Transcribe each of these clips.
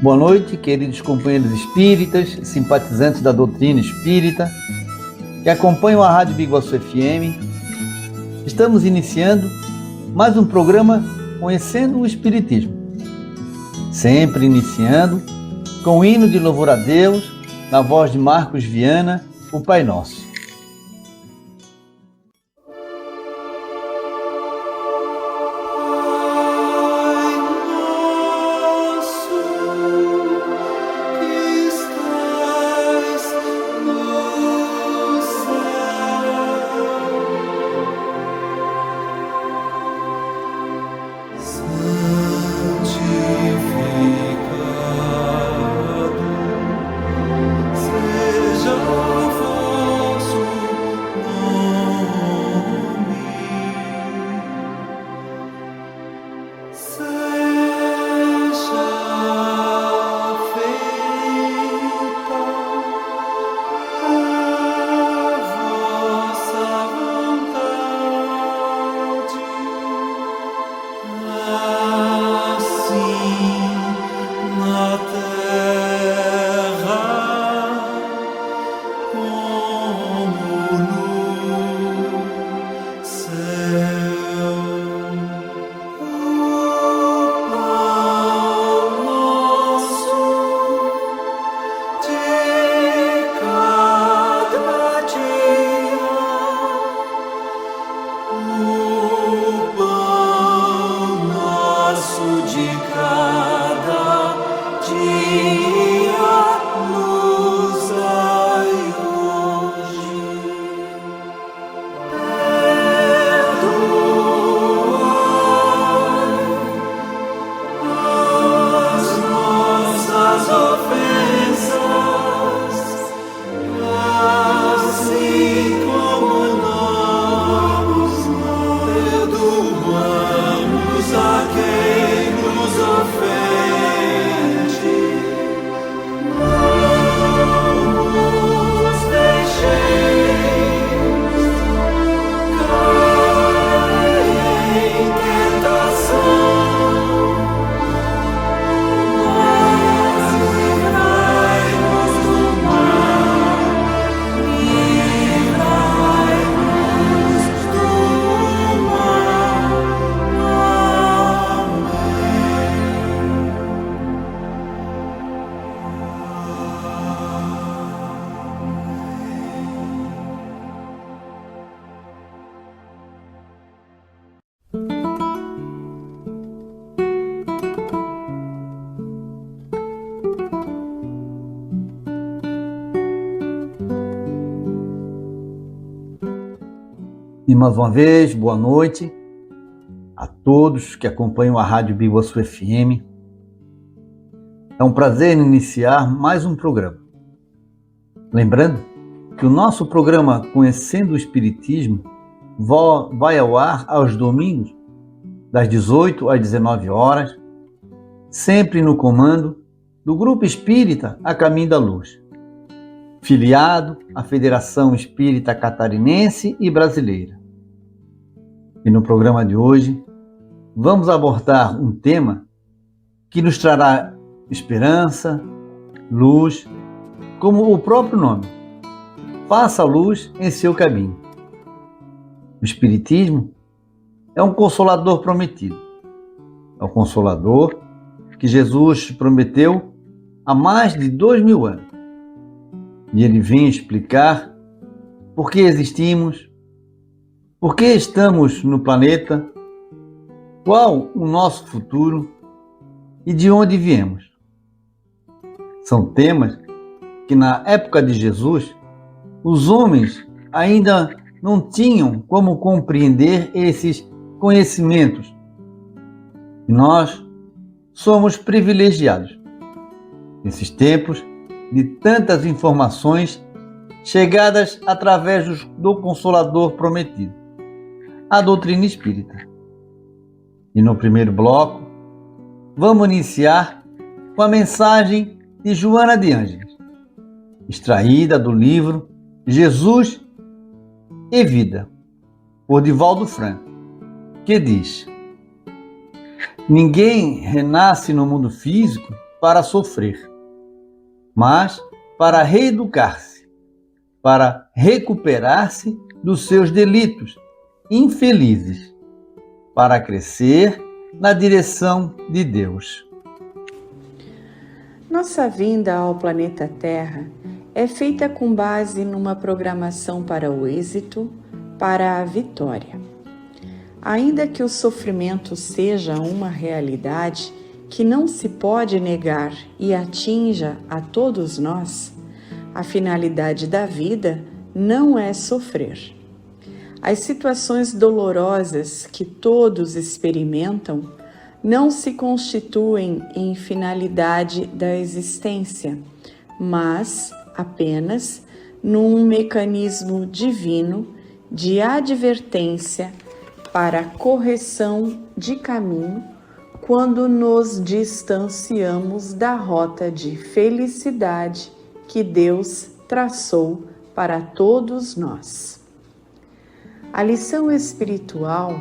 Boa noite, queridos companheiros espíritas, simpatizantes da doutrina espírita, que acompanham a Rádio Biguaçu FM. Estamos iniciando mais um programa Conhecendo o Espiritismo. Sempre iniciando com o hino de louvor a Deus, na voz de Marcos Viana, o Pai Nosso. E mais uma vez, boa noite a todos que acompanham a Rádio Biguaçu FM. É um prazer iniciar mais um programa. Lembrando que o nosso programa Conhecendo o Espiritismo vai ao ar aos domingos, das 18 às 19 horas, sempre no comando do Grupo Espírita A Caminho da Luz, filiado à Federação Espírita Catarinense e Brasileira. E no programa de hoje, vamos abordar um tema que nos trará esperança, luz, como o próprio nome. Faça a luz em seu caminho. O Espiritismo é um consolador prometido. É o consolador que Jesus prometeu há mais de 2000 anos. E ele vem explicar por que existimos, por que estamos no planeta, qual o nosso futuro e de onde viemos. São temas que na época de Jesus, os homens ainda não tinham como compreender esses conhecimentos. E nós somos privilegiados. Nesses tempos de tantas informações chegadas através do Consolador prometido, a doutrina espírita. E no primeiro bloco, vamos iniciar com a mensagem de Joana de Ângeles, extraída do livro Jesus e Vida, por Divaldo Franco, que diz: ninguém renasce no mundo físico para sofrer, mas para reeducar-se, para recuperar-se dos seus delitos infelizes, para crescer na direção de Deus. Nossa vinda ao planeta Terra é feita com base numa programação para o êxito, para a vitória. Ainda que o sofrimento seja uma realidade que não se pode negar e atinja a todos nós, a finalidade da vida não é sofrer. As situações dolorosas que todos experimentam não se constituem em finalidade da existência, mas apenas num mecanismo divino de advertência para correção de caminho quando nos distanciamos da rota de felicidade que Deus traçou para todos nós. A lição espiritual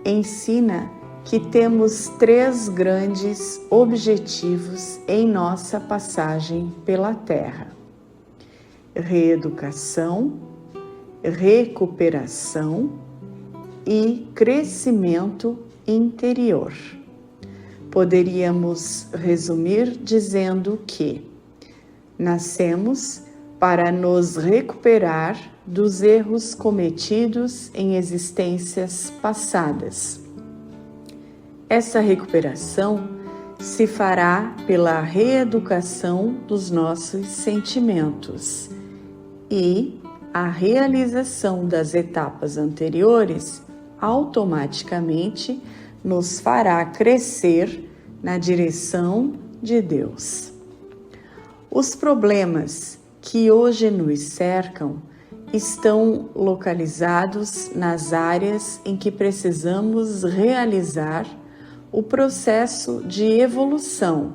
ensina que temos 3 grandes objetivos em nossa passagem pela Terra: reeducação, recuperação e crescimento interior. Poderíamos resumir dizendo que nascemos para nos recuperar dos erros cometidos em existências passadas. Essa recuperação se fará pela reeducação dos nossos sentimentos e a realização das etapas anteriores automaticamente nos fará crescer na direção de Deus. Os problemas que hoje nos cercam estão localizados nas áreas em que precisamos realizar o processo de evolução,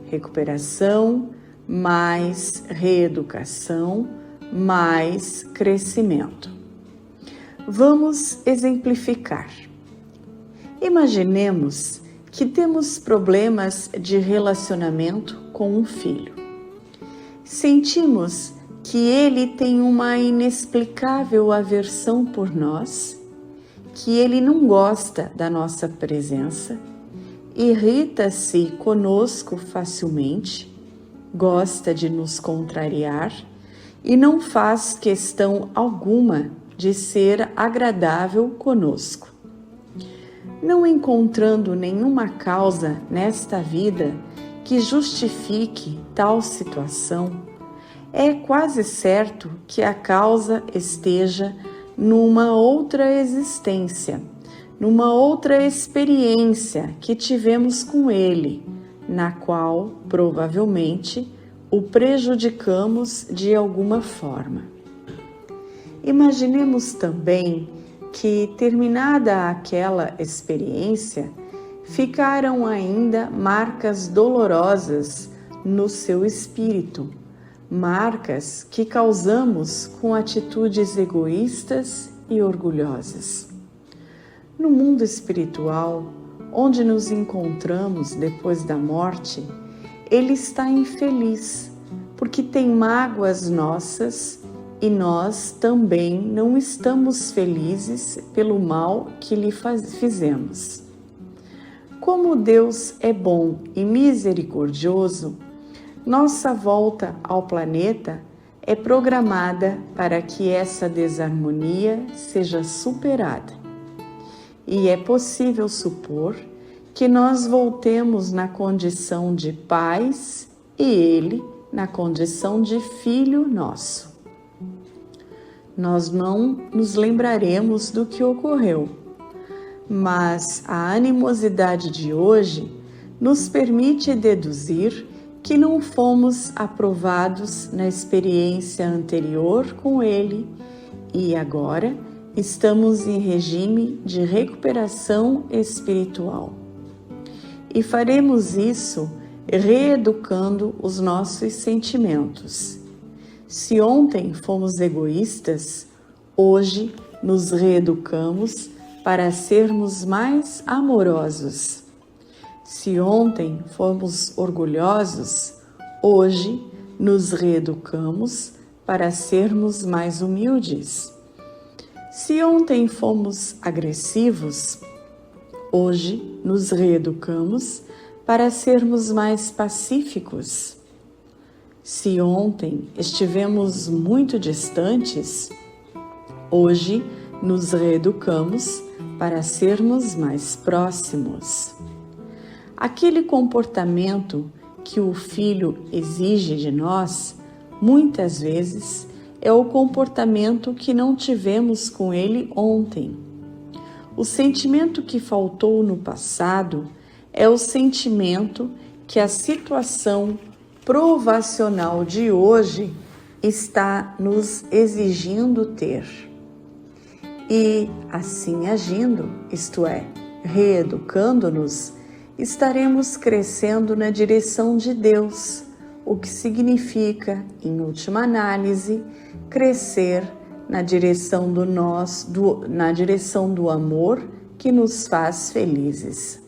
recuperação, mais reeducação, mais crescimento. Vamos exemplificar. Imaginemos que temos problemas de relacionamento com um filho. Sentimos que ele tem uma inexplicável aversão por nós, que ele não gosta da nossa presença, irrita-se conosco facilmente, gosta de nos contrariar e não faz questão alguma de ser agradável conosco. Não encontrando nenhuma causa nesta vida que justifique tal situação, é quase certo que a causa esteja numa outra existência, numa outra experiência que tivemos com ele, na qual provavelmente o prejudicamos de alguma forma. Imaginemos também que, terminada aquela experiência, ficaram ainda marcas dolorosas no seu espírito, marcas que causamos com atitudes egoístas e orgulhosas. No mundo espiritual, onde nos encontramos depois da morte, ele está infeliz, porque tem mágoas nossas e nós também não estamos felizes pelo mal que lhe fizemos. Como Deus é bom e misericordioso, Nossa volta ao planeta é programada para que essa desarmonia seja superada. E é possível supor que nós voltemos na condição de pais e ele na condição de filho nosso. Nós não nos lembraremos do que ocorreu, mas a animosidade de hoje nos permite deduzir que não fomos aprovados na experiência anterior com ele e agora estamos em regime de recuperação espiritual. E faremos isso reeducando os nossos sentimentos. Se ontem fomos egoístas, hoje nos reeducamos para sermos mais amorosos. Se ontem fomos orgulhosos, hoje nos reeducamos para sermos mais humildes. Se ontem fomos agressivos, hoje nos reeducamos para sermos mais pacíficos. Se ontem estivemos muito distantes, hoje nos reeducamos para sermos mais próximos. Aquele comportamento que o filho exige de nós, muitas vezes, é o comportamento que não tivemos com ele ontem. O sentimento que faltou no passado é o sentimento que a situação provacional de hoje está nos exigindo ter. E assim agindo, isto é, reeducando-nos, estaremos crescendo na direção de Deus, o que significa, em última análise, crescer na direção na direção do amor que nos faz felizes.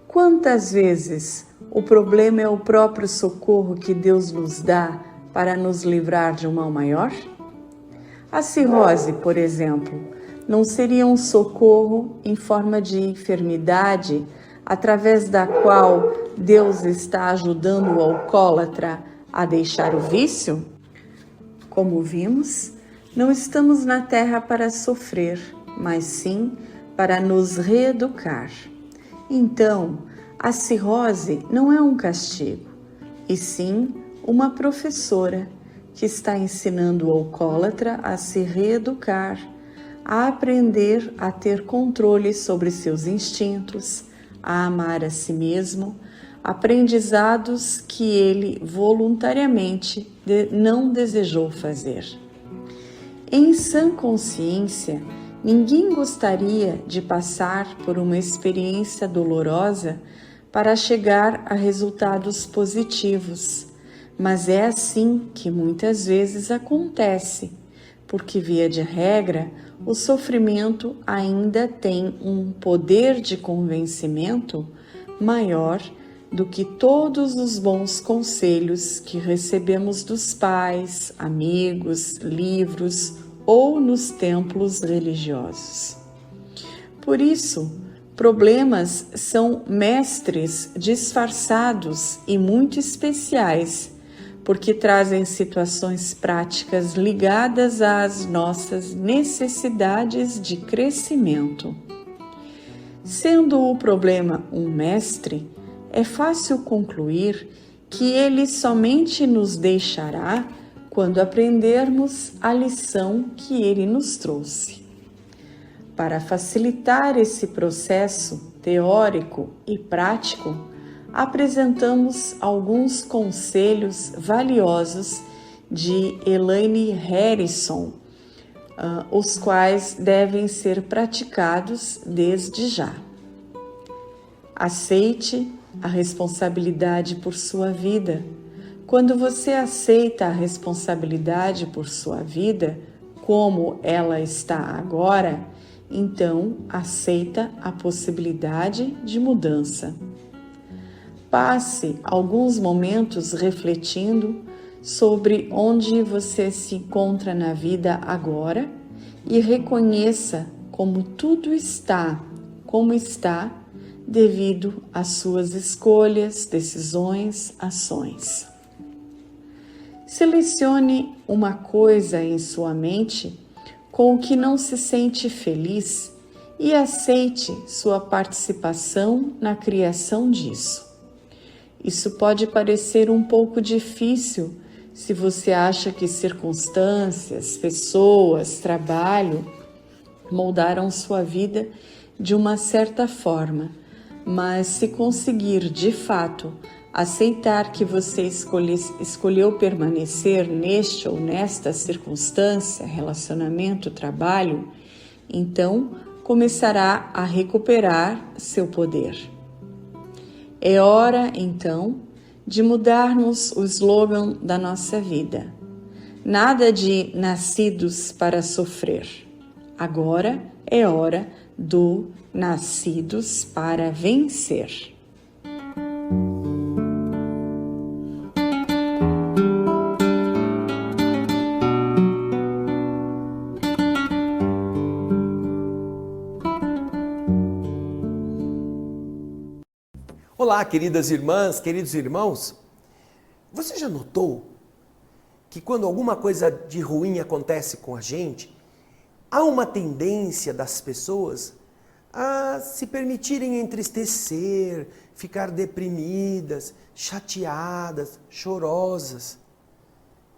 Quantas vezes o problema é o próprio socorro que Deus nos dá para nos livrar de um mal maior? A cirrose, por exemplo, não seria um socorro em forma de enfermidade através da qual Deus está ajudando o alcoólatra a deixar o vício? Como vimos, não estamos na Terra para sofrer, mas sim para nos reeducar. Então, a cirrose não é um castigo, e sim uma professora que está ensinando o alcoólatra a se reeducar, a aprender a ter controle sobre seus instintos, a amar a si mesmo, aprendizados que ele voluntariamente não desejou fazer. Em sã consciência, ninguém gostaria de passar por uma experiência dolorosa para chegar a resultados positivos, mas é assim que muitas vezes acontece, porque, via de regra, o sofrimento ainda tem um poder de convencimento maior do que todos os bons conselhos que recebemos dos pais, amigos, livros ou nos templos religiosos. Por isso, problemas são mestres disfarçados e muito especiais, porque trazem situações práticas ligadas às nossas necessidades de crescimento. Sendo o problema um mestre, é fácil concluir que ele somente nos deixará quando aprendermos a lição que ele nos trouxe. Para facilitar esse processo teórico e prático, apresentamos alguns conselhos valiosos de Elaine Harrison, os quais devem ser praticados desde já. Aceite a responsabilidade por sua vida. Quando você aceita a responsabilidade por sua vida, como ela está agora, então aceita a possibilidade de mudança. Passe alguns momentos refletindo sobre onde você se encontra na vida agora e reconheça como tudo está, como está, devido às suas escolhas, decisões, ações. Selecione uma coisa em sua mente com o que não se sente feliz e aceite sua participação na criação disso. Isso pode parecer um pouco difícil se você acha que circunstâncias, pessoas, trabalho moldaram sua vida de uma certa forma, mas se conseguir de fato aceitar que você escolheu permanecer neste ou nesta circunstância, relacionamento, trabalho, então começará a recuperar seu poder. É hora, então, de mudarmos o slogan da nossa vida. Nada de nascidos para sofrer. Agora é hora do nascidos para vencer. Olá, queridas irmãs, queridos irmãos. Você já notou que quando alguma coisa de ruim acontece com a gente, há uma tendência das pessoas a se permitirem entristecer, ficar deprimidas, chateadas, chorosas?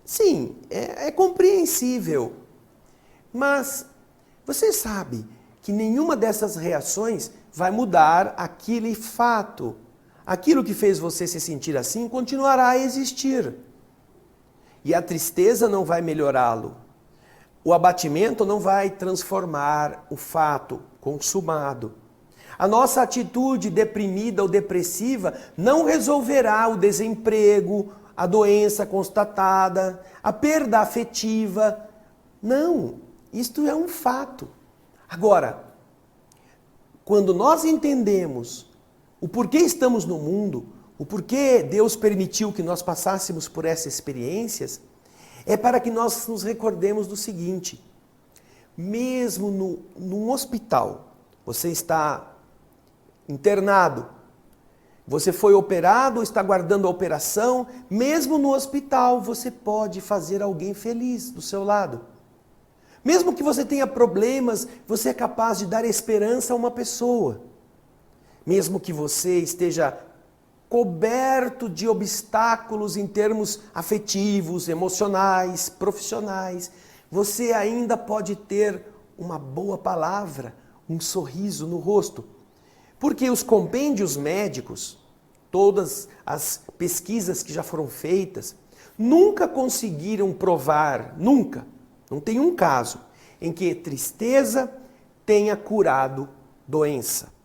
Sim, é compreensível. Mas você sabe que nenhuma dessas reações vai mudar aquele fato. Aquilo que fez você se sentir assim continuará a existir. E a tristeza não vai melhorá-lo. O abatimento não vai transformar o fato consumado. A nossa atitude deprimida ou depressiva não resolverá o desemprego, a doença constatada, a perda afetiva. Não, isto é um fato. Agora, quando nós entendemos o porquê estamos no mundo, o porquê Deus permitiu que nós passássemos por essas experiências, é para que nós nos recordemos do seguinte: mesmo num hospital, você está internado, você foi operado, está aguardando a operação, mesmo no hospital você pode fazer alguém feliz do seu lado. Mesmo que você tenha problemas, você é capaz de dar esperança a uma pessoa. Mesmo que você esteja coberto de obstáculos em termos afetivos, emocionais, profissionais, você ainda pode ter uma boa palavra, um sorriso no rosto. Porque os compêndios médicos, todas as pesquisas que já foram feitas, nunca conseguiram provar, nunca, não tem um caso em que tristeza tenha curado doença.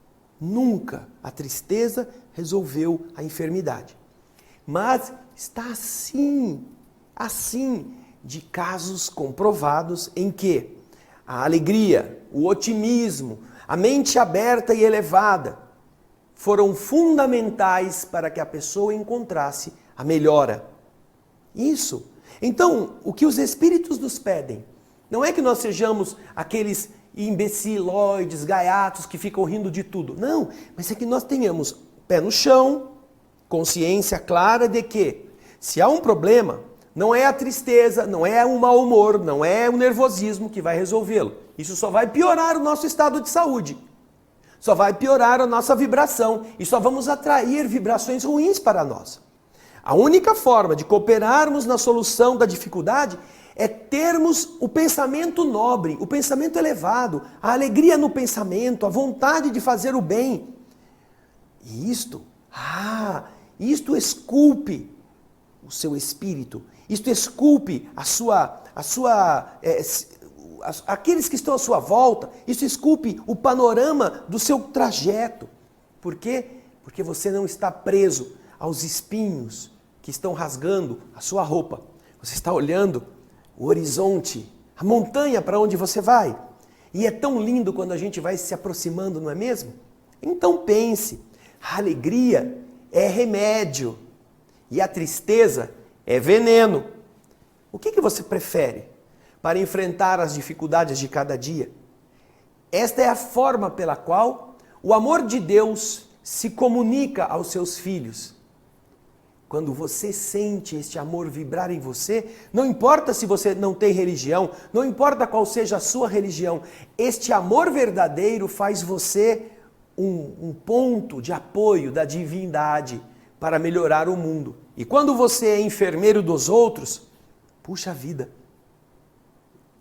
Nunca a tristeza resolveu a enfermidade. Mas está assim de casos comprovados em que a alegria, o otimismo, a mente aberta e elevada foram fundamentais para que a pessoa encontrasse a melhora. Isso. Então, o que os espíritos nos pedem não é que nós sejamos aqueles imbecilóides, gaiatos que ficam rindo de tudo. Não, mas é que nós tenhamos pé no chão, consciência clara de que se há um problema, não é a tristeza, não é o mau humor, não é o nervosismo que vai resolvê-lo. Isso só vai piorar o nosso estado de saúde. Só vai piorar a nossa vibração e só vamos atrair vibrações ruins para nós. A única forma de cooperarmos na solução da dificuldade é termos o pensamento nobre, o pensamento elevado, a alegria no pensamento, a vontade de fazer o bem. E isto esculpe o seu espírito, isto esculpe aqueles que estão à sua volta, isso esculpe o panorama do seu trajeto. Por quê? Porque você não está preso aos espinhos que estão rasgando a sua roupa. Você está olhando o horizonte, a montanha para onde você vai. E é tão lindo quando a gente vai se aproximando, não é mesmo? Então pense, a alegria é remédio e a tristeza é veneno. O que você prefere para enfrentar as dificuldades de cada dia? Esta é a forma pela qual o amor de Deus se comunica aos seus filhos. Quando você sente este amor vibrar em você, não importa se você não tem religião, não importa qual seja a sua religião, este amor verdadeiro faz você um ponto de apoio da divindade para melhorar o mundo. E quando você é enfermeiro dos outros, puxa vida,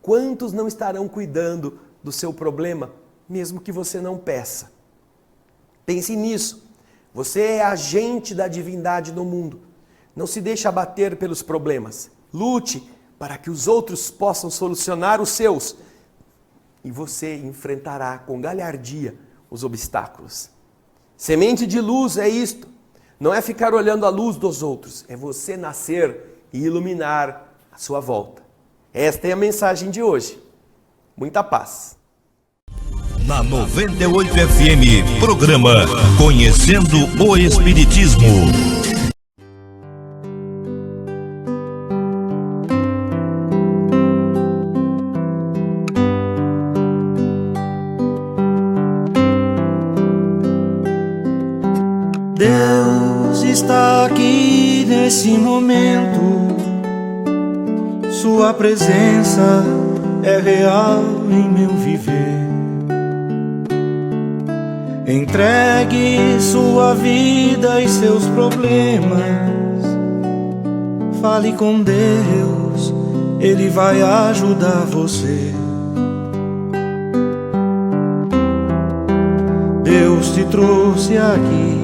quantos não estarão cuidando do seu problema, mesmo que você não peça? Pense nisso. Você é agente da divindade no mundo. Não se deixe abater pelos problemas. Lute para que os outros possam solucionar os seus. E você enfrentará com galhardia os obstáculos. Semente de luz é isto. Não é ficar olhando a luz dos outros. É você nascer e iluminar a sua volta. Esta é a mensagem de hoje. Muita paz. Na 98 FM, programa Conhecendo o Espiritismo. Deus está aqui nesse momento. Sua presença é real em meu viver. Entregue sua vida e seus problemas. Fale com Deus, Ele vai ajudar você. Deus te trouxe aqui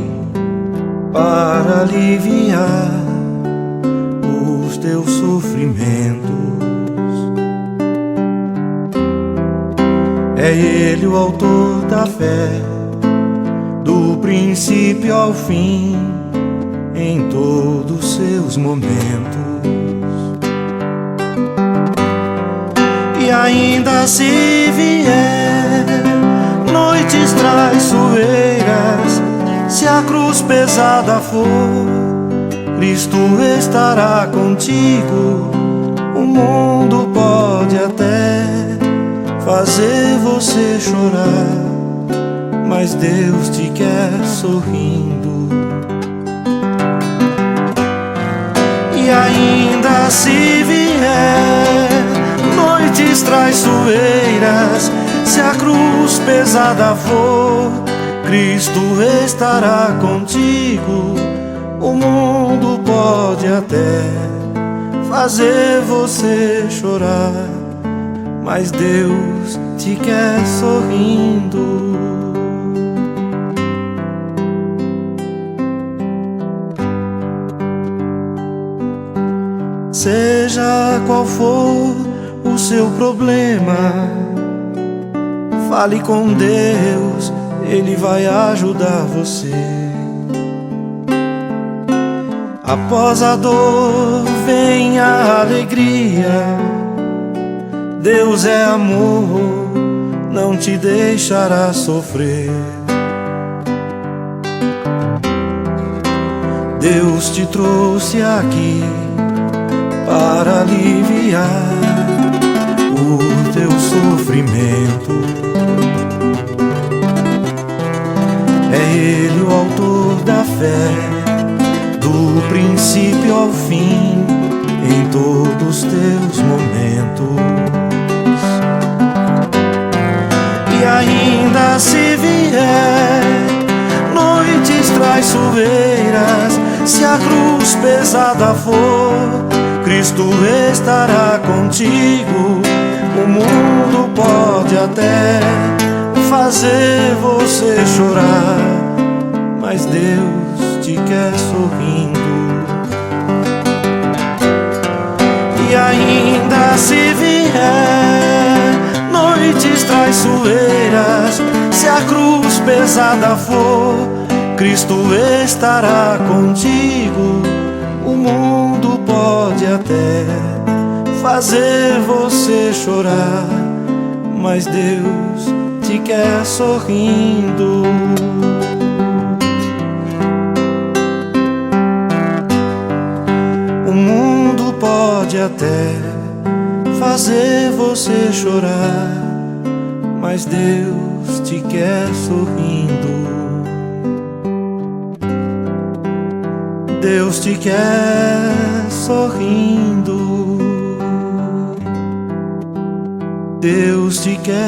para aliviar os teus sofrimentos. É Ele o autor da fé, do princípio ao fim, em todos os seus momentos. E ainda se vier noites traiçoeiras, se a cruz pesada for, Cristo estará contigo. O mundo pode até fazer você chorar, mas Deus te quer sorrindo. E ainda se vier noites traiçoeiras, se a cruz pesada for, Cristo estará contigo. O mundo pode até fazer você chorar, mas Deus te quer sorrindo. Seja qual for o seu problema, fale com Deus, Ele vai ajudar você. Após a dor vem a alegria. Deus é amor, não te deixará sofrer. Deus te trouxe aqui para aliviar o teu sofrimento. É Ele o autor da fé, do princípio ao fim, em todos os teus momentos. E ainda se vier noites traiçoeiras, se a cruz pesada for, Cristo estará contigo. O mundo pode até fazer você chorar, mas Deus te quer sorrindo. E ainda se vier noites traiçoeiras, se a cruz pesada for, Cristo estará contigo. O mundo pode até fazer você chorar, mas Deus te quer sorrindo. O mundo pode até fazer você chorar, mas Deus te quer sorrindo. Deus te quer sorrindo. Deus te quer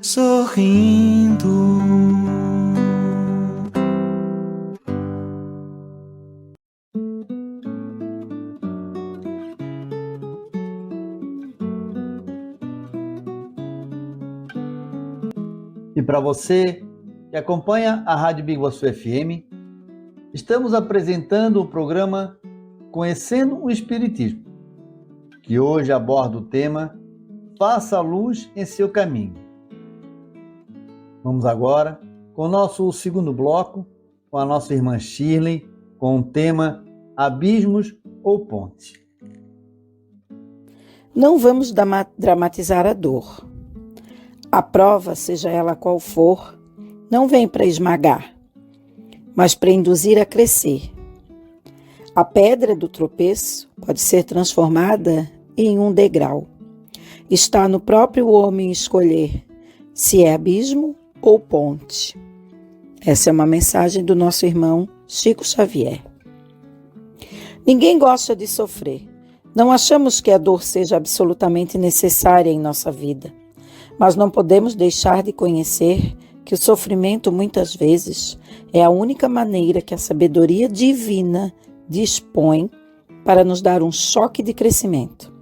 sorrindo. E para você que acompanha a Rádio Big Boa FM, estamos apresentando o programa Conhecendo o Espiritismo, que hoje aborda o tema Faça a Luz em Seu Caminho. Vamos agora com o nosso segundo bloco, com a nossa irmã Shirley, com o tema Abismos ou Pontes. Não vamos dramatizar a dor. A prova, seja ela qual for, não vem para esmagar, mas para induzir a crescer. A pedra do tropeço pode ser transformada em um degrau. Está no próprio homem escolher se é abismo ou ponte. Essa é uma mensagem do nosso irmão Chico Xavier. Ninguém gosta de sofrer. Não achamos que a dor seja absolutamente necessária em nossa vida. Mas não podemos deixar de conhecer que o sofrimento, muitas vezes, é a única maneira que a sabedoria divina dispõe para nos dar um choque de crescimento.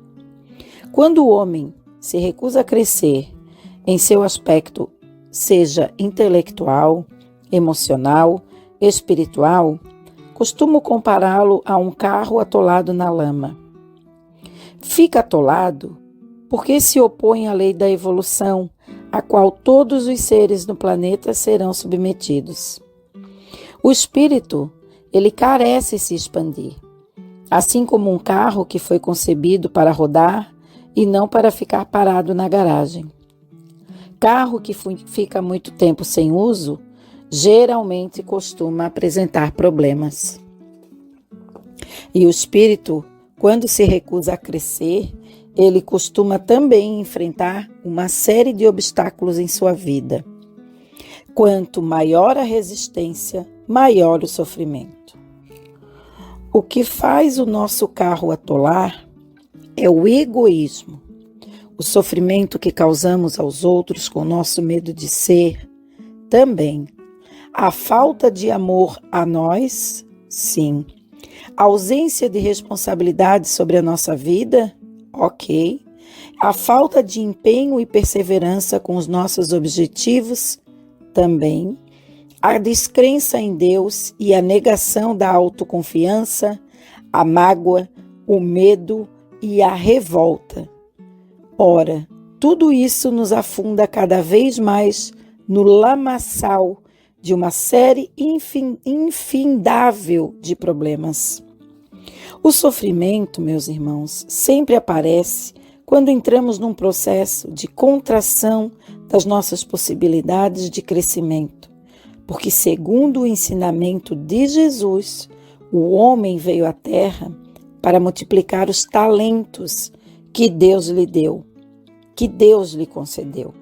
Quando o homem se recusa a crescer em seu aspecto, seja intelectual, emocional, espiritual, costumo compará-lo a um carro atolado na lama. Fica atolado porque se opõe à lei da evolução, a qual todos os seres no planeta serão submetidos. O espírito, ele carece se expandir, assim como um carro que foi concebido para rodar e não para ficar parado na garagem. Carro que fica muito tempo sem uso, geralmente costuma apresentar problemas. E o espírito, quando se recusa a crescer, ele costuma também enfrentar uma série de obstáculos em sua vida. Quanto maior a resistência, maior o sofrimento. O que faz o nosso carro atolar é o egoísmo, o sofrimento que causamos aos outros com nosso medo de ser, também. A falta de amor a nós, sim. A ausência de responsabilidade sobre a nossa vida, ok. A falta de empenho e perseverança com os nossos objetivos, também. A descrença em Deus e a negação da autoconfiança, a mágoa, o medo e a revolta. Ora, tudo isso nos afunda cada vez mais no lamaçal de uma série infindável de problemas. O sofrimento, meus irmãos, sempre aparece quando entramos num processo de contração das nossas possibilidades de crescimento, porque, segundo o ensinamento de Jesus, o homem veio à Terra para multiplicar os talentos que Deus lhe deu, que Deus lhe concedeu.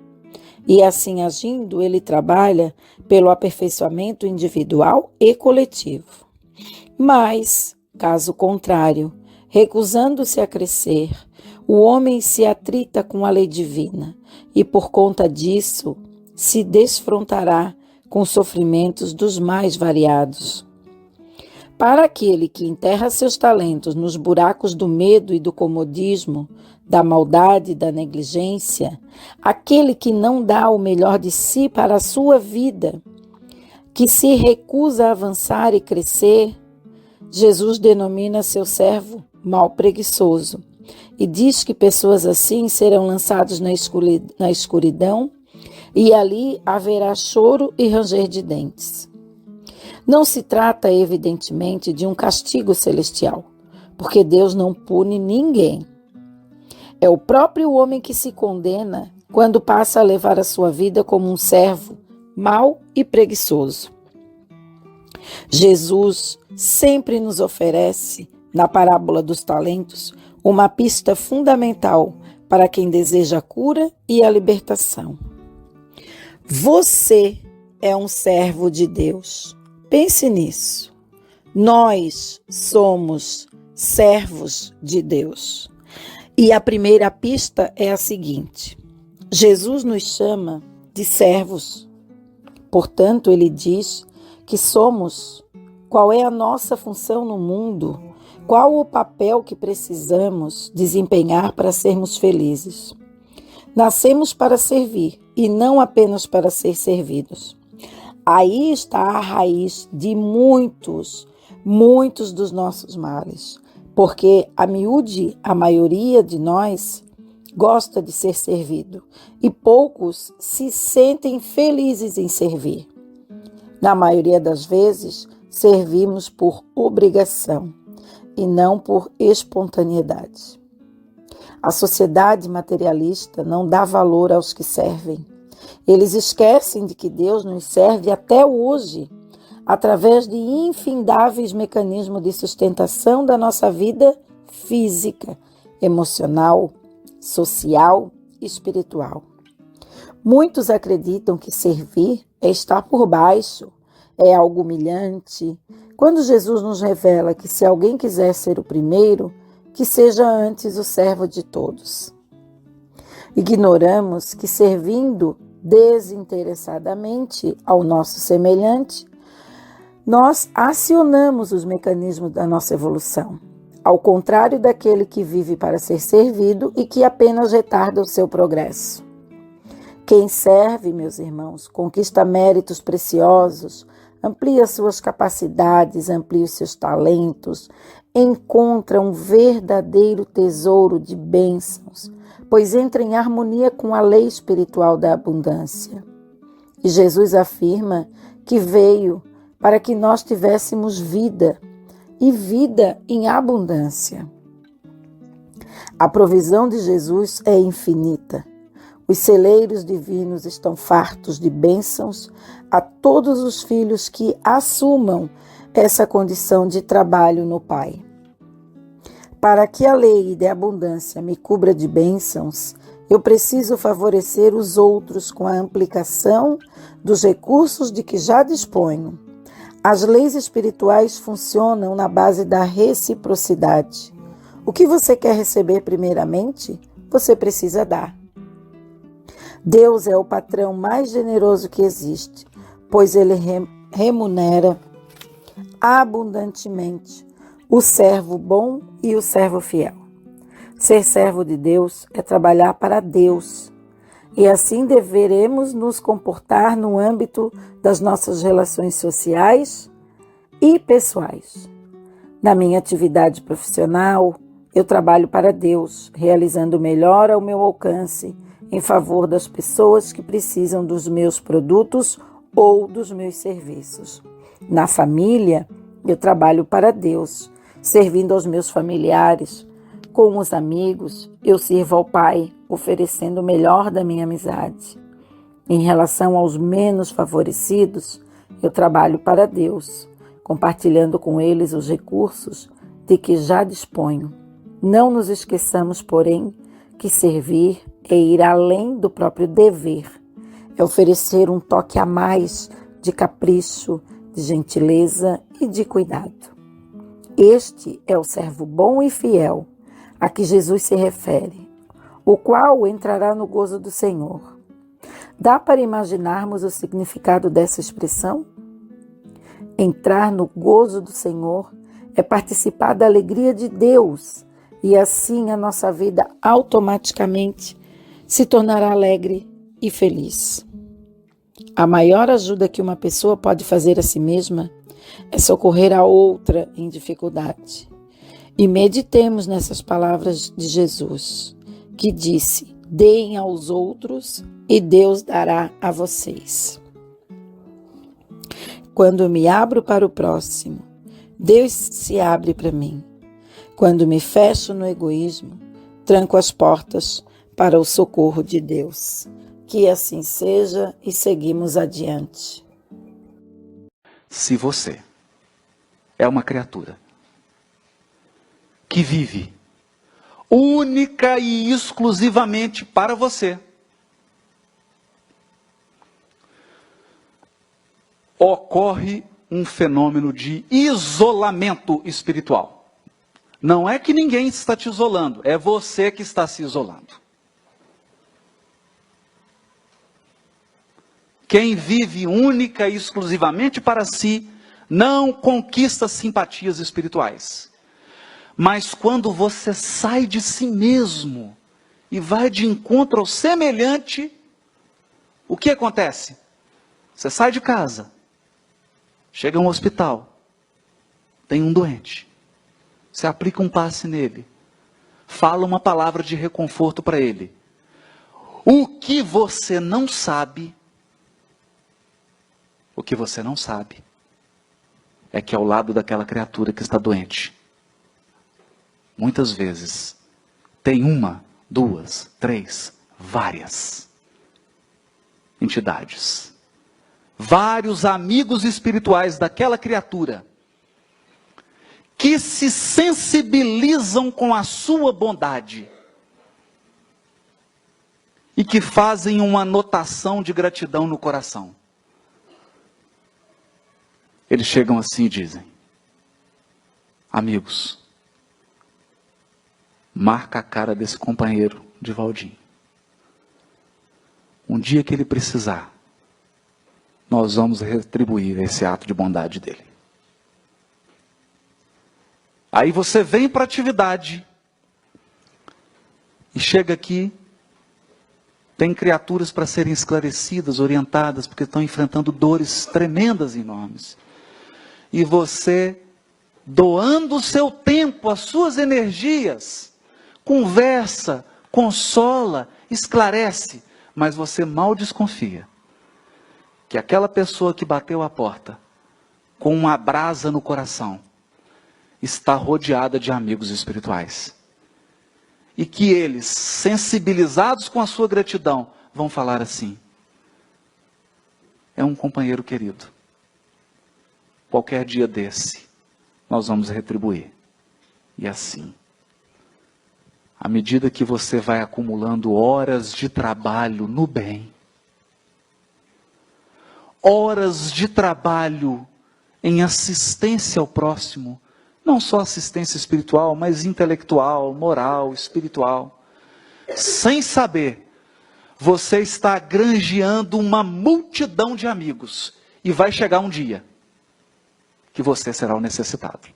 E assim agindo, ele trabalha pelo aperfeiçoamento individual e coletivo. Mas, caso contrário, recusando-se a crescer, o homem se atrita com a lei divina e, por conta disso, se desfrontará com sofrimentos dos mais variados. Para aquele que enterra seus talentos nos buracos do medo e do comodismo, da maldade e da negligência, aquele que não dá o melhor de si para a sua vida, que se recusa a avançar e crescer, Jesus denomina seu servo mal preguiçoso e diz que pessoas assim serão lançados na escuridão e ali haverá choro e ranger de dentes. Não se trata, evidentemente, de um castigo celestial, porque Deus não pune ninguém. É o próprio homem que se condena quando passa a levar a sua vida como um servo mau e preguiçoso. Jesus sempre nos oferece, na parábola dos talentos, uma pista fundamental para quem deseja a cura e a libertação. Você é um servo de Deus. Pense nisso. Nós somos servos de Deus. E a primeira pista é a seguinte: Jesus nos chama de servos. Portanto, ele diz que somos. Qual é a nossa função no mundo? Qual o papel que precisamos desempenhar para sermos felizes? Nascemos para servir e não apenas para ser servidos. Aí está a raiz de muitos dos nossos males, porque a miúde, a maioria de nós gosta de ser servido e poucos se sentem felizes em servir. Na maioria das vezes, servimos por obrigação e não por espontaneidade. A sociedade materialista não dá valor aos que servem. Eles esquecem de que Deus nos serve até hoje, através de infindáveis mecanismos de sustentação da nossa vida física, emocional, social e espiritual. Muitos acreditam que servir é estar por baixo, é algo humilhante. Quando Jesus nos revela que se alguém quiser ser o primeiro, que seja antes o servo de todos. Ignoramos que servindo desinteressadamente ao nosso semelhante, nós acionamos os mecanismos da nossa evolução, ao contrário daquele que vive para ser servido e que apenas retarda o seu progresso. Quem serve, meus irmãos, conquista méritos preciosos, amplia suas capacidades, amplia os seus talentos, encontra um verdadeiro tesouro de bênçãos, pois entra em harmonia com a lei espiritual da abundância. E Jesus afirma que veio para que nós tivéssemos vida, e vida em abundância. A provisão de Jesus é infinita. Os celeiros divinos estão fartos de bênçãos a todos os filhos que assumam essa condição de trabalho no Pai. Para que a lei de abundância me cubra de bênçãos, eu preciso favorecer os outros com a aplicação dos recursos de que já disponho. As leis espirituais funcionam na base da reciprocidade. O que você quer receber primeiramente, você precisa dar. Deus é o patrão mais generoso que existe, pois ele remunera abundantemente o servo bom e o servo fiel. Ser servo de Deus é trabalhar para Deus, e assim deveremos nos comportar no âmbito das nossas relações sociais e pessoais. Na minha atividade profissional, eu trabalho para Deus, realizando o melhor ao meu alcance em favor das pessoas que precisam dos meus produtos ou dos meus serviços. Na família, eu trabalho para Deus, servindo aos meus familiares. Com os amigos, eu sirvo ao Pai, oferecendo o melhor da minha amizade. Em relação aos menos favorecidos, eu trabalho para Deus, compartilhando com eles os recursos de que já disponho. Não nos esqueçamos, porém, que servir é ir além do próprio dever, é oferecer um toque a mais de capricho, de gentileza e de cuidado. Este é o servo bom e fiel a que Jesus se refere, o qual entrará no gozo do Senhor. Dá para imaginarmos o significado dessa expressão? Entrar no gozo do Senhor é participar da alegria de Deus, e assim a nossa vida automaticamente se tornará alegre e feliz. A maior ajuda que uma pessoa pode fazer a si mesma é socorrer a outra em dificuldade. E meditemos nessas palavras de Jesus, que disse: deem aos outros e Deus dará a vocês. Quando me abro para o próximo, Deus se abre para mim. Quando me fecho no egoísmo, tranco as portas para o socorro de Deus. Que assim seja e seguimos adiante. Se você é uma criatura que vive única e exclusivamente para você, ocorre um fenômeno de isolamento espiritual. Não é que ninguém está te isolando, é você que está se isolando. Quem vive única e exclusivamente para si, não conquista simpatias espirituais. Mas quando você sai de si mesmo e vai de encontro ao semelhante, o que acontece? Você sai de casa, chega a um hospital, tem um doente, você aplica um passe nele, fala uma palavra de reconforto para ele. O que você não sabe é que ao lado daquela criatura que está doente, muitas vezes, tem uma, duas, três, várias entidades, vários amigos espirituais daquela criatura, que se sensibilizam com a sua bondade, e que fazem uma anotação de gratidão no coração. Eles chegam assim e dizem: amigos, marca a cara desse companheiro de Valdim. Um dia que ele precisar, nós vamos retribuir esse ato de bondade dele. Aí você vem para a atividade e chega aqui, tem criaturas para serem esclarecidas, orientadas, porque estão enfrentando dores tremendas e enormes. E você, doando o seu tempo, as suas energias, conversa, consola, esclarece, mas você mal desconfia que aquela pessoa que bateu a porta, com uma brasa no coração, está rodeada de amigos espirituais. E que eles, sensibilizados com a sua gratidão, vão falar assim: é um companheiro querido. Qualquer dia desse, nós vamos retribuir. E assim, à medida que você vai acumulando horas de trabalho no bem, horas de trabalho em assistência ao próximo, não só assistência espiritual, mas intelectual, moral, espiritual, sem saber, você está granjeando uma multidão de amigos, e vai chegar um dia que você será o necessitado.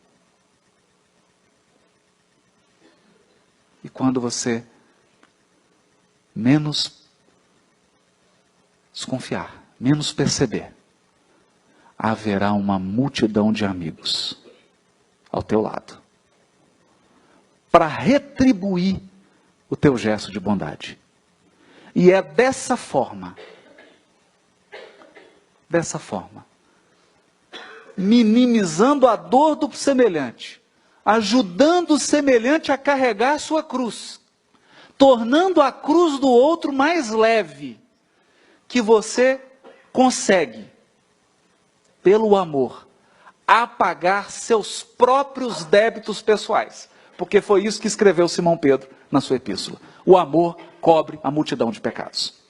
E quando você menos desconfiar, menos perceber, haverá uma multidão de amigos ao teu lado, para retribuir o teu gesto de bondade. E é dessa forma, minimizando a dor do semelhante, ajudando o semelhante a carregar a sua cruz, tornando a cruz do outro mais leve, que você consegue, pelo amor, apagar seus próprios débitos pessoais. Porque foi isso que escreveu Simão Pedro na sua epístola. O amor cobre a multidão de pecados.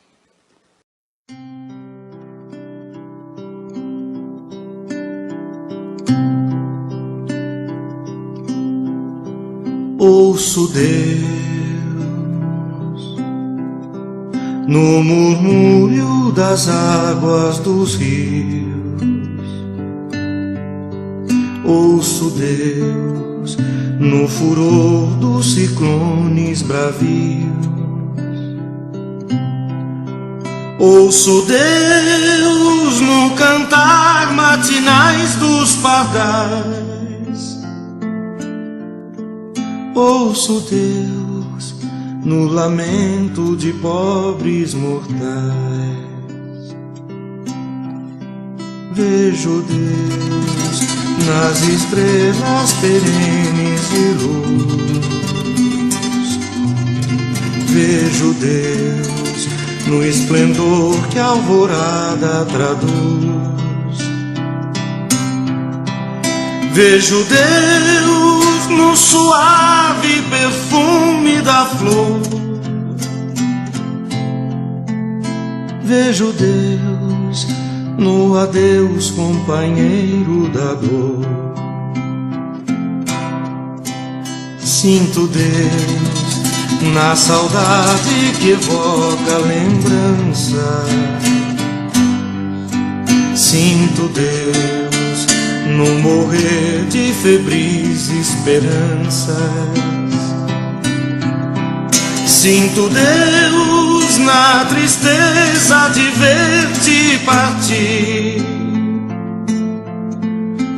Ouço Deus no murmúrio das águas dos rios. Ouço Deus no furor dos ciclones bravios. Ouço Deus no cantar matinais dos pardais. Ouço Deus no lamento de pobres mortais. Vejo Deus nas estrelas perenes de luz. Vejo Deus no esplendor que a alvorada traduz. Vejo Deus no suave perfume da flor. Vejo Deus no adeus, companheiro da dor. Sinto Deus na saudade que evoca a lembrança. Sinto Deus no morrer de febris esperanças. Sinto Deus na tristeza de ver-te partir.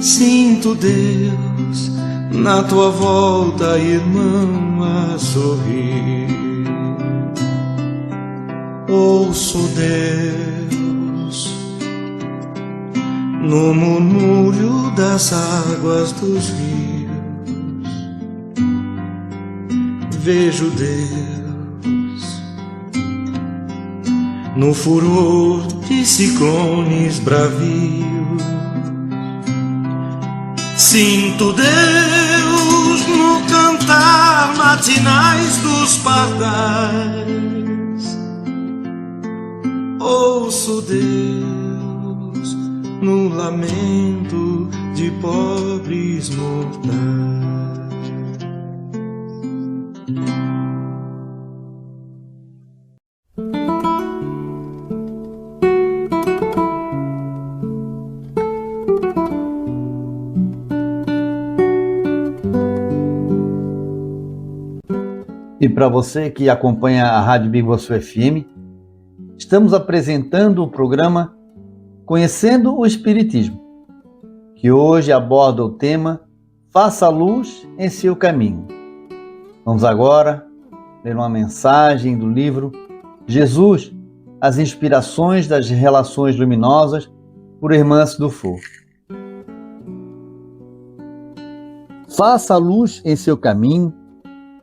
Sinto Deus na tua volta, irmão, a sorrir. Ouço Deus no murmúrio das águas dos rios. Vejo Deus no furor de ciclones bravios. Sinto Deus no cantar matinais dos pardais. Ouço Deus no lamento de pobres mortais. E para você que acompanha a Rádio Big Voz FM, estamos apresentando o programa Conhecendo o Espiritismo, que hoje aborda o tema Faça a luz em seu caminho. Vamos agora ler uma mensagem do livro Jesus, as inspirações das relações luminosas, por Hermance Dufour. Faça a luz em seu caminho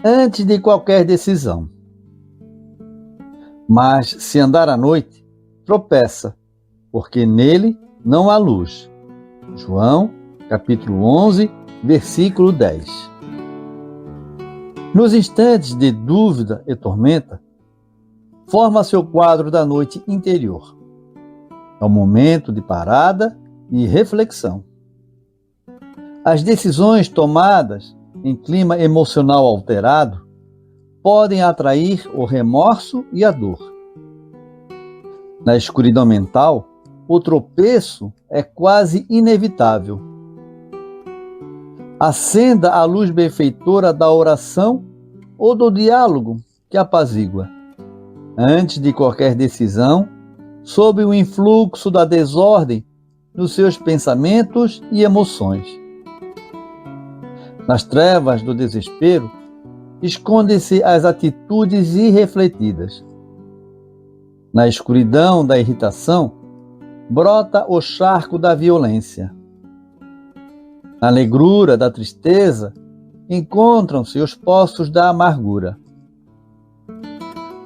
antes de qualquer decisão. Mas se andar à noite, tropeça, porque nele não há luz. João, capítulo 11, versículo 10. Nos instantes de dúvida e tormenta, forma seu quadro da noite interior. É um momento de parada e reflexão. As decisões tomadas em clima emocional alterado, podem atrair o remorso e a dor. Na escuridão mental, o tropeço é quase inevitável. Acenda a luz benfeitora da oração ou do diálogo que apazigua. Antes de qualquer decisão, sob o influxo da desordem nos seus pensamentos e emoções. Nas trevas do desespero, escondem-se as atitudes irrefletidas. Na escuridão da irritação, brota o charco da violência. Na negrura da tristeza, encontram-se os poços da amargura.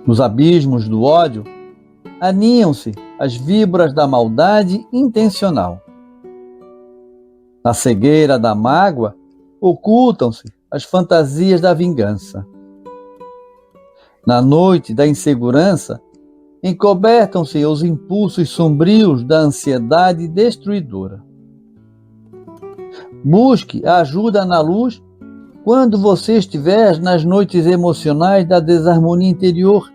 Nos abismos do ódio, aninham-se as víboras da maldade intencional. Na cegueira da mágoa, ocultam-se as fantasias da vingança. Na noite da insegurança, encobertam-se os impulsos sombrios da ansiedade destruidora. Busque a ajuda na luz quando você estiver nas noites emocionais da desarmonia interior,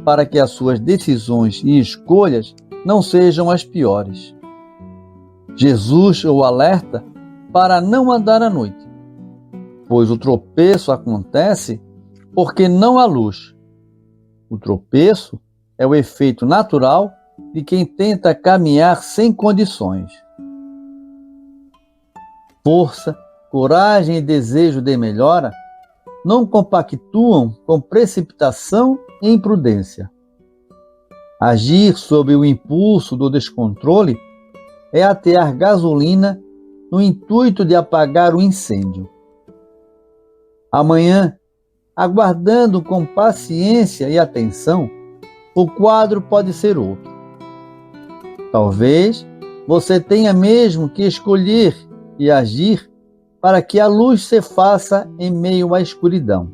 para que as suas decisões e escolhas não sejam as piores. Jesus o alerta para não andar à noite, pois o tropeço acontece porque não há luz. O tropeço é o efeito natural de quem tenta caminhar sem condições. Força, coragem e desejo de melhora não compactuam com precipitação e imprudência. Agir sob o impulso do descontrole é atear gasolina no intuito de apagar o incêndio. Amanhã, aguardando com paciência e atenção, o quadro pode ser outro. Talvez você tenha mesmo que escolher e agir para que a luz se faça em meio à escuridão.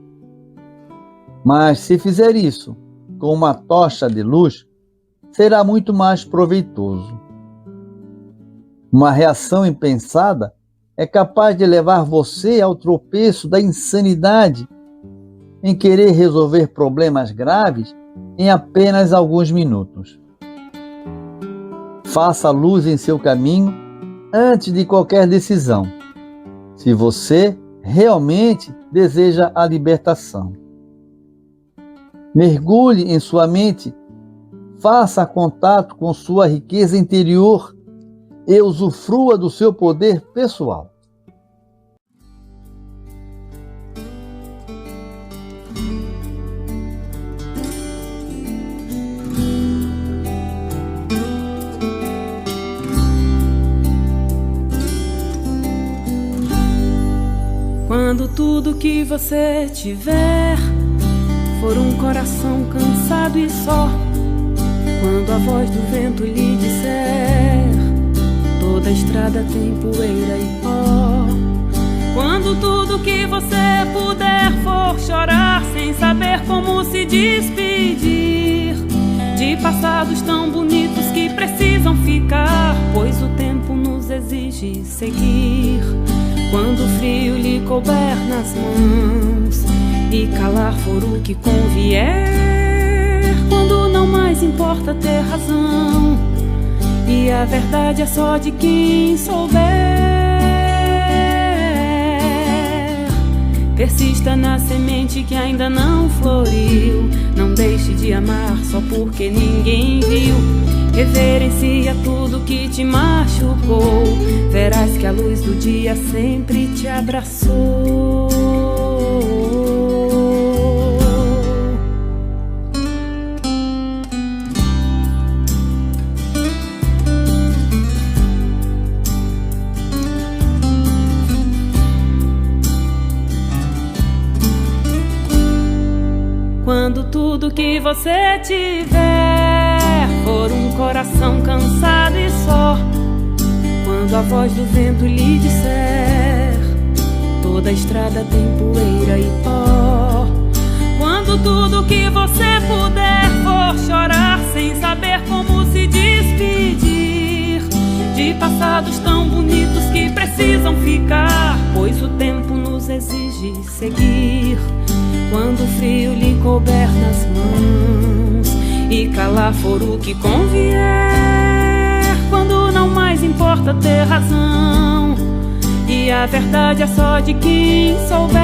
Mas se fizer isso com uma tocha de luz, será muito mais proveitoso. Uma reação impensada é capaz de levar você ao tropeço da insanidade em querer resolver problemas graves em apenas alguns minutos. Faça luz em seu caminho antes de qualquer decisão, se você realmente deseja a libertação. Mergulhe em sua mente, faça contato com sua riqueza interior e usufrua do seu poder pessoal. Quando tudo que você tiver for um coração cansado e só, quando a voz do vento lhe disser toda a estrada tem poeira e pó, quando tudo que você puder for chorar sem saber como se despedir de passados tão bonitos que precisam ficar, pois o tempo nos exige seguir. Quando o frio lhe couber nas mãos e calar for o que convier, quando não mais importa ter razão e a verdade é só de quem souber, persista na semente que ainda não floriu, não deixe de amar só porque ninguém viu. Reverencia tudo que te machucou, verás que a luz do dia sempre te abraçou. Quando tudo que você tiver for um coração cansado e só, quando a voz do vento lhe disser toda a estrada tem poeira e pó, quando tudo que você puder for chorar sem saber como se despedir de passados tão bonitos que precisam ficar, pois o tempo nos exige seguir. Quando o frio lhe couber nas mãos e calar for o que convier, quando não mais importa ter razão e a verdade é só de quem souber,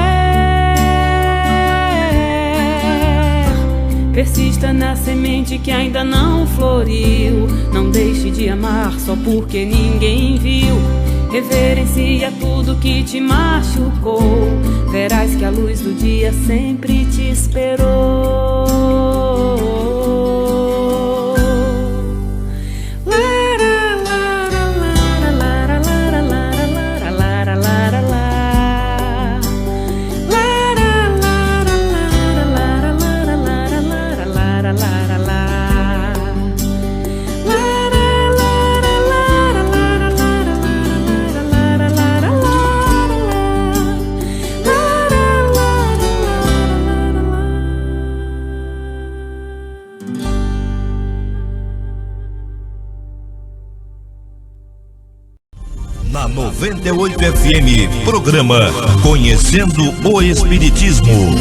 persista na semente que ainda não floriu, não deixe de amar só porque ninguém viu. Reverencia tudo que te machucou, verás que a luz do dia sempre te esperou. Na 98 FM, programa Conhecendo o Espiritismo.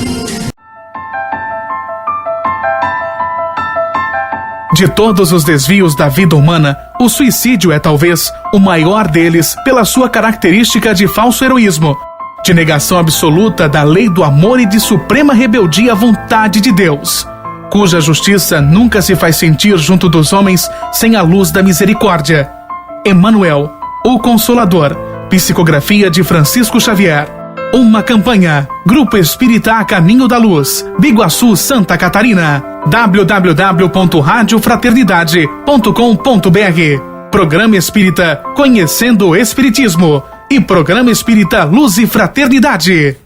De todos os desvios da vida humana, o suicídio é talvez o maior deles pela sua característica de falso heroísmo, de negação absoluta da lei do amor e de suprema rebeldia à vontade de Deus, cuja justiça nunca se faz sentir junto dos homens sem a luz da misericórdia. Emmanuel, o Consolador, psicografia de Francisco Xavier. Uma campanha, Grupo Espírita A Caminho da Luz, Biguaçu, Santa Catarina. www.radiofraternidade.com.br. Programa Espírita Conhecendo o Espiritismo e Programa Espírita Luz e Fraternidade.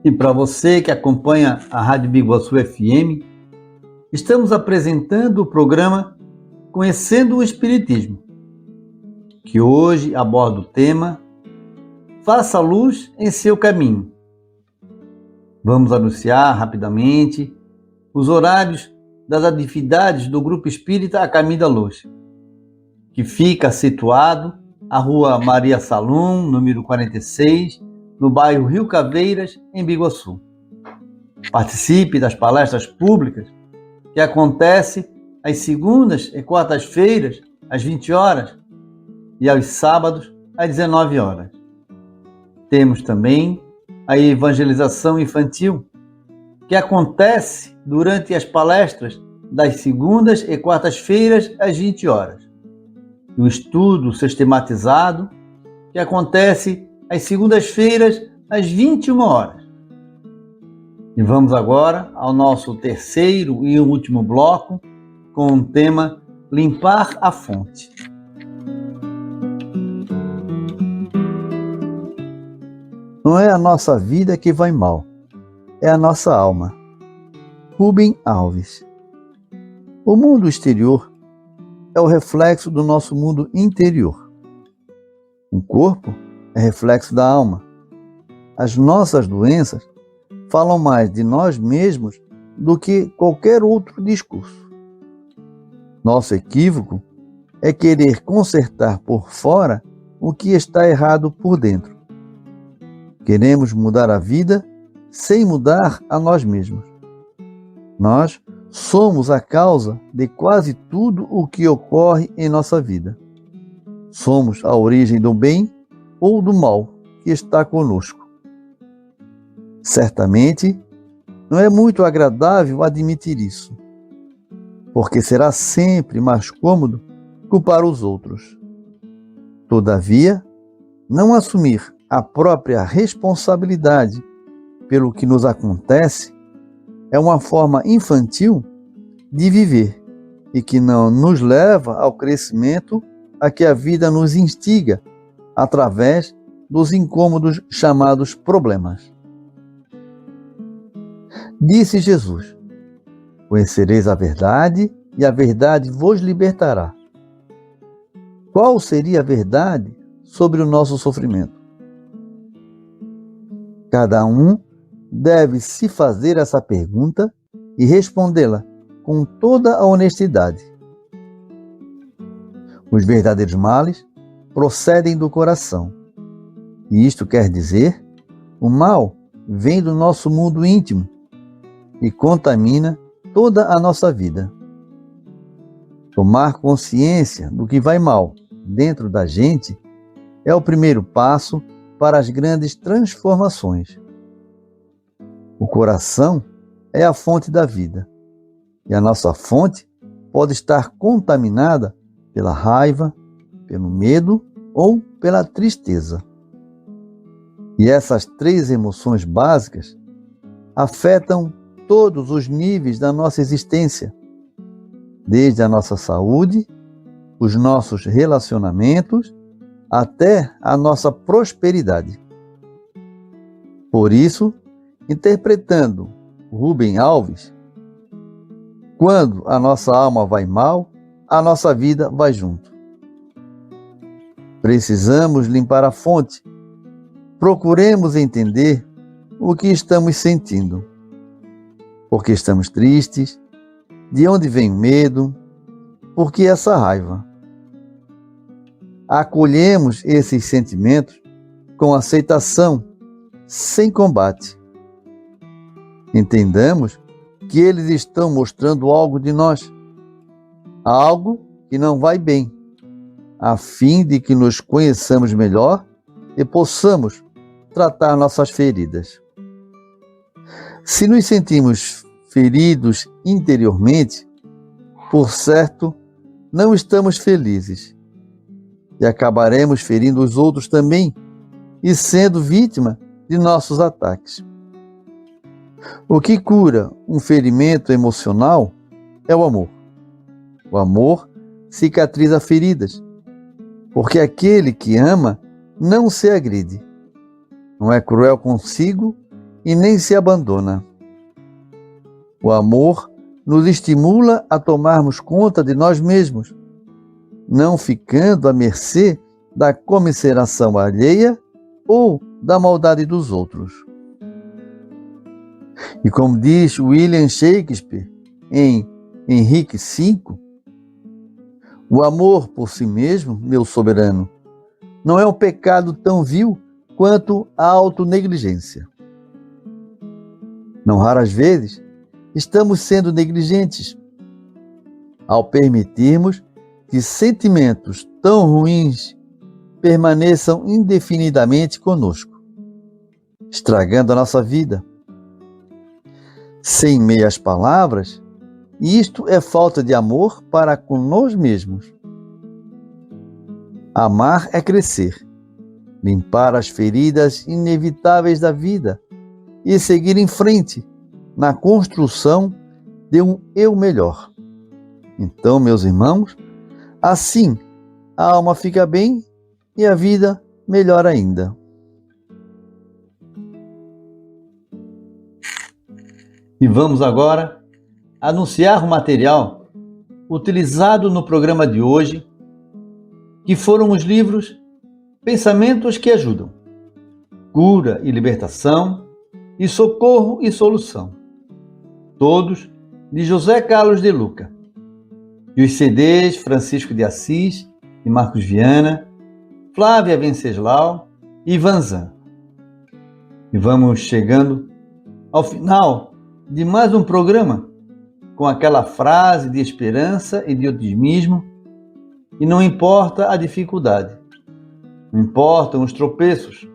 E para você que acompanha a Rádio Biguaçu FM, estamos apresentando o programa Conhecendo o Espiritismo, que hoje aborda o tema faça luz em seu caminho. Vamos anunciar rapidamente os horários das atividades do Grupo Espírita A Caminho da Luz, que fica situado à Rua Maria Salum, número 46, no bairro Rio Caveiras, em Biguaçu. Participe das palestras públicas que acontecem às segundas e quartas-feiras, às 20 horas, e aos sábados, às 19 horas. Temos também a evangelização infantil, que acontece durante as palestras das segundas e quartas-feiras, às 20 horas. E o estudo sistematizado, que acontece às segundas-feiras, às 21 horas. E vamos agora ao nosso terceiro e último bloco, com o tema Limpar a Fonte. Não é a nossa vida que vai mal, é a nossa alma. Rubem Alves. O mundo exterior é o reflexo do nosso mundo interior. O corpo é reflexo da alma. As nossas doenças falam mais de nós mesmos do que qualquer outro discurso. Nosso equívoco é querer consertar por fora o que está errado por dentro. Queremos mudar a vida sem mudar a nós mesmos. Nós somos a causa de quase tudo o que ocorre em nossa vida. Somos a origem do bem ou do mal que está conosco. Certamente, não é muito agradável admitir isso, porque será sempre mais cômodo culpar os outros. Todavia, não assumir a própria responsabilidade pelo que nos acontece é uma forma infantil de viver e que não nos leva ao crescimento a que a vida nos instiga através dos incômodos chamados problemas. Disse Jesus: conhecereis a verdade e a verdade vos libertará. Qual seria a verdade sobre o nosso sofrimento? Cada um deve se fazer essa pergunta e respondê-la com toda a honestidade. Os verdadeiros males procedem do coração. E isto quer dizer, o mal vem do nosso mundo íntimo e contamina toda a nossa vida. Tomar consciência do que vai mal dentro da gente é o primeiro passo para as grandes transformações. O coração é a fonte da vida, e a nossa fonte pode estar contaminada pela raiva, pelo medo ou pela tristeza. E essas três emoções básicas afetam todos os níveis da nossa existência, desde a nossa saúde, os nossos relacionamentos, até a nossa prosperidade. Por isso, interpretando Rubem Alves, quando a nossa alma vai mal, a nossa vida vai junto. Precisamos limpar a fonte. Procuremos entender o que estamos sentindo. Por que estamos tristes? De onde vem o medo? Por que essa raiva? Acolhemos esses sentimentos com aceitação, sem combate. Entendamos que eles estão mostrando algo de nós, algo que não vai bem, a fim de que nos conheçamos melhor e possamos tratar nossas feridas. Se nos sentimos feridos interiormente, por certo, não estamos felizes e acabaremos ferindo os outros também e sendo vítima de nossos ataques. O que cura um ferimento emocional é o amor. O amor cicatriza feridas, porque aquele que ama não se agride, não é cruel consigo e nem se abandona. O amor nos estimula a tomarmos conta de nós mesmos, não ficando à mercê da comiseração alheia ou da maldade dos outros. E como diz William Shakespeare em Henrique V, o amor por si mesmo, meu soberano, não é um pecado tão vil quanto a autonegligência. Não raras vezes, estamos sendo negligentes ao permitirmos que sentimentos tão ruins permaneçam indefinidamente conosco, estragando a nossa vida. Sem meias palavras, isto é falta de amor para com nós mesmos. Amar é crescer, limpar as feridas inevitáveis da vida e seguir em frente na construção de um eu melhor. Então, meus irmãos, assim a alma fica bem e a vida melhor ainda. E vamos agora anunciar o material utilizado no programa de hoje, que foram os livros Pensamentos que Ajudam, Cura e Libertação e Socorro e Solução, todos de José Carlos de Luca, e os CDs Francisco de Assis e Marcos Viana, Flávia Venceslau e Vanzan. E vamos chegando ao final de mais um programa com aquela frase de esperança e de otimismo: e não importa a dificuldade, não importam os tropeços.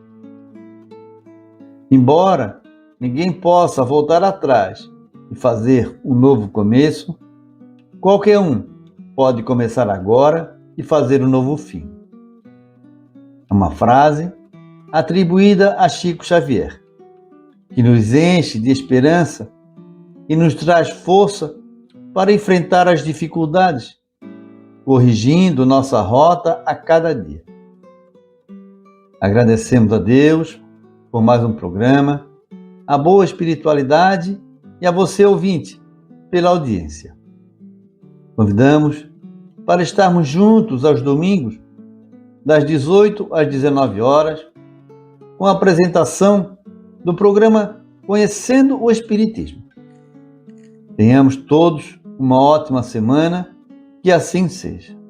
Embora ninguém possa voltar atrás e fazer um novo começo, qualquer um pode começar agora e fazer um novo fim. É uma frase atribuída a Chico Xavier, que nos enche de esperança e nos traz força para enfrentar as dificuldades, corrigindo nossa rota a cada dia. Agradecemos a Deus por mais um programa, a boa espiritualidade e a você, ouvinte, pela audiência. Convidamos para estarmos juntos aos domingos, das 18 às 19 horas, com a apresentação do programa Conhecendo o Espiritismo. Tenhamos todos uma ótima semana, que assim seja.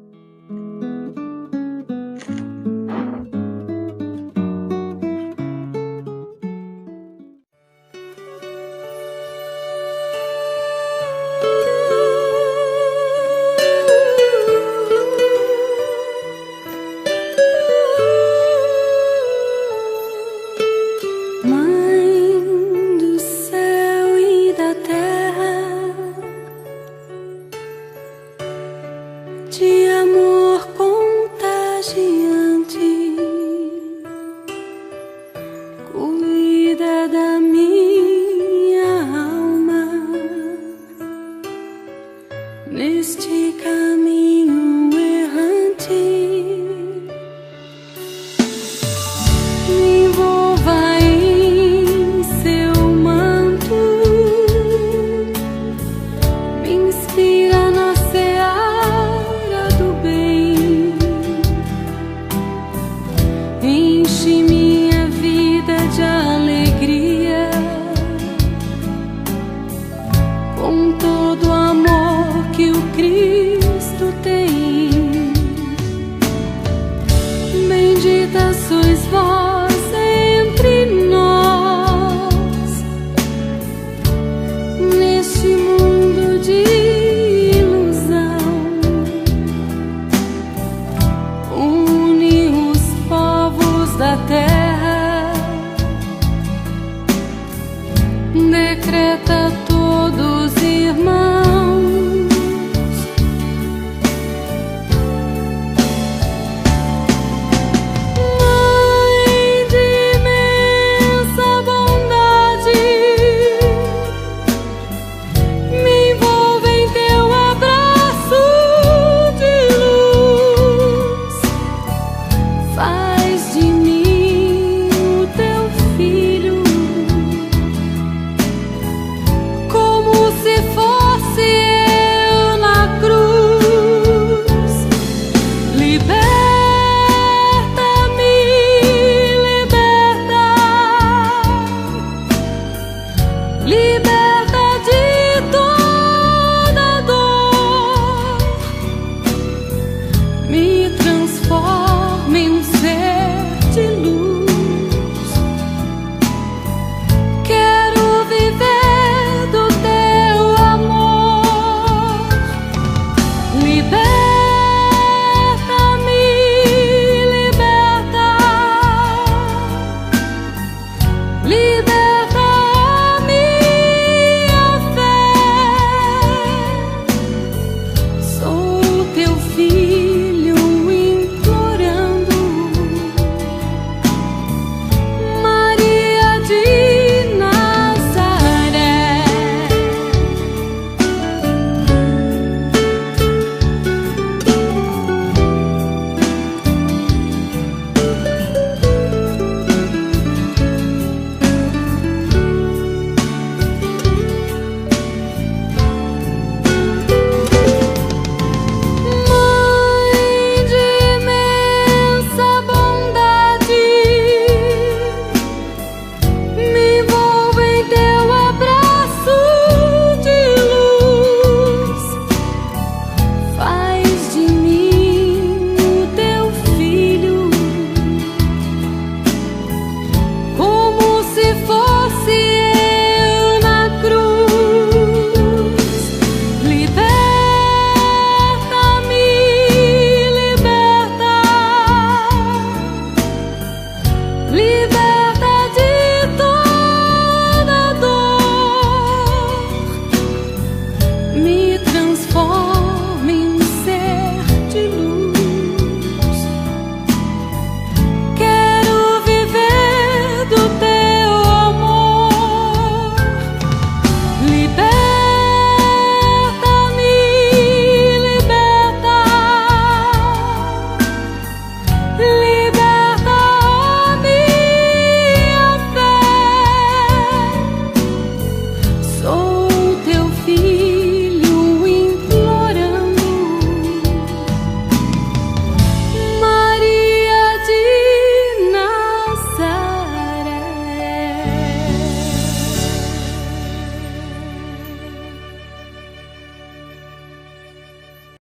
Bendita sois vós.